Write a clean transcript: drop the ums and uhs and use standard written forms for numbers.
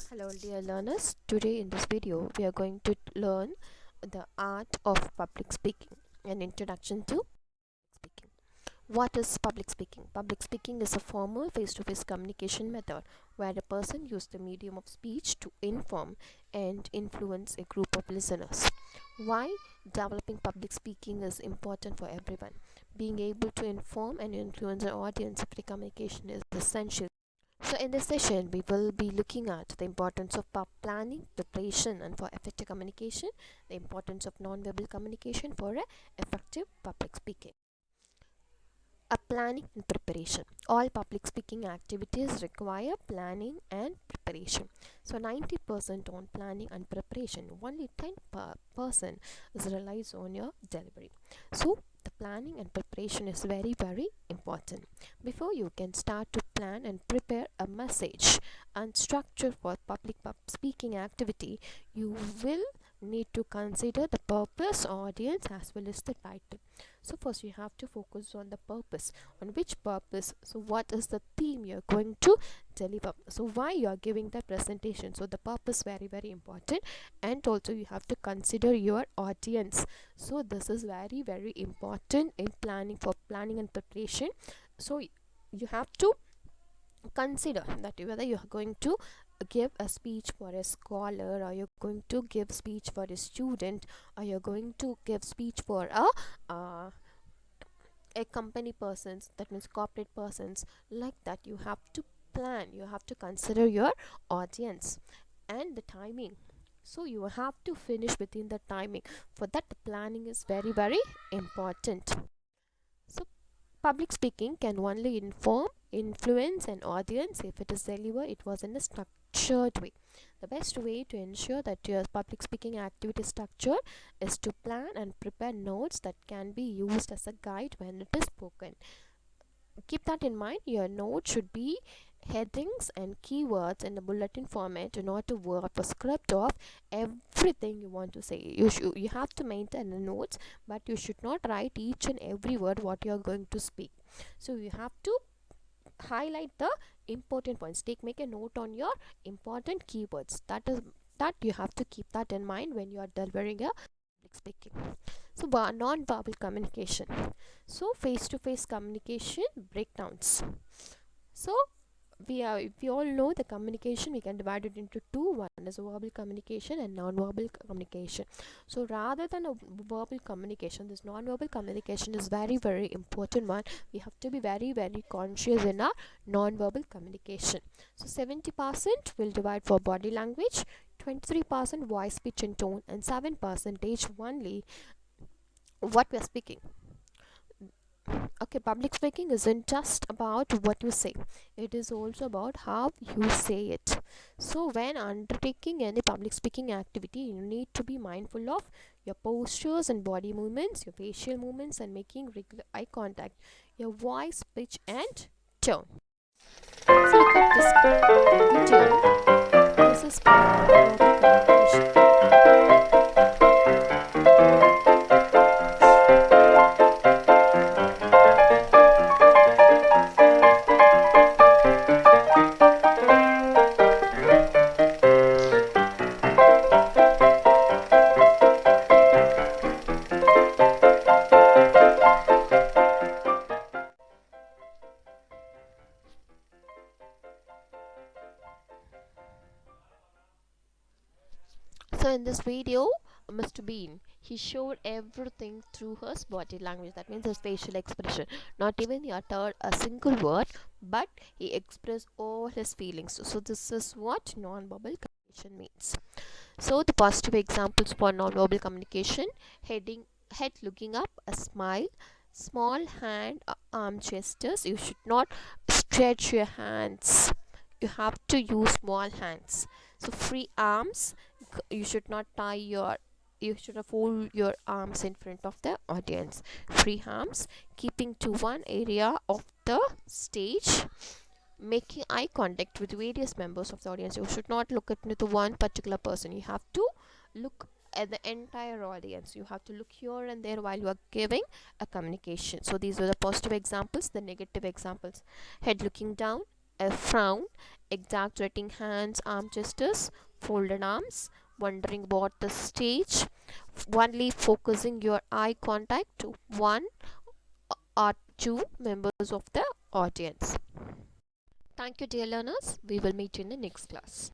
Hello dear learners, today in this video we are going to learn the art of public speaking, an introduction to speaking. What is public speaking? Public speaking is a formal face-to-face communication method where a person uses the medium of speech to inform and influence a group of listeners. Why developing public speaking is important for everyone. Being able to inform and influence an audience through communication is essential. So in this session, we will be looking at the importance of planning, preparation, and for effective communication, the importance of non-verbal communication for effective public speaking. Planning and preparation. All public speaking activities require planning and preparation. So 90% on planning and preparation. Only 10% relies on your delivery. So the planning and preparation is very important. Before you can start to plan and prepare a message and structure for public speaking activity, you will need to consider the purpose, audience, as well as the title. So first you have to focus on the purpose. On which purpose? So what is the theme you're going to deliver? So why you are giving the presentation? So the purpose very important, and also you have to consider your audience. So this is very important in planning and preparation. So you have to consider that whether you are going to give a speech for a scholar, or you're going to give speech for a student, or you're going to give speech for a company persons, that means corporate persons, like that. You have to plan, you have to consider your audience and the timing. So you have to finish within the timing. For that, the planning is very important. So public speaking can only inform, influence an audience if it is delivered it was in a structured way. The best way to ensure that your public speaking activity is structured is to plan and prepare notes that can be used as a guide when it is spoken. Keep that in mind. Your note should be headings and keywords in the bulletin format, not to work a script of everything you want to say. You have to maintain the notes, but you should not write each and every word what you are going to speak. So you have to highlight the important points. Make a note on your important keywords. That you have to keep that in mind when you are delivering a public speaking. So non-verbal communication. So face-to-face communication breakdowns. So we all know the communication we can divide it into two. One is verbal communication and non-verbal communication. So rather than a verbal communication, this non-verbal communication is very important one. We have to be very conscious in our non-verbal communication. So 70% will divide for body language, 23% voice, pitch and tone, and 7% only what we are speaking. Okay, public speaking isn't just about what you say, it is also about how you say it. So when undertaking any public speaking activity, you need to be mindful of your postures and body movements, your facial movements, and making regular eye contact, your voice, pitch and tone. Let's look at this video. This is verbal communication. So in this video, Mr. Bean, he showed everything through his body language, that means his facial expression. Not even he uttered a single word, but he expressed all his feelings. So this is what non-verbal communication means. So the positive examples for non-verbal communication: head looking up, a smile, small hand arm gestures. You should not stretch your hands, you have to use small hands. So free arms, you should not you should fold your arms in front of the audience. Free arms, keeping to one area of the stage, making eye contact with various members of the audience. You should not look at the one particular person, you have to look at the entire audience. You have to look here and there while you are giving a communication. So these are the positive examples. The negative examples: head looking down, a frown, exaggerating hands, arm gestures, folded arms, wondering about the stage, only focusing your eye contact to one or two members of the audience. Thank you, dear learners. We will meet you in the next class.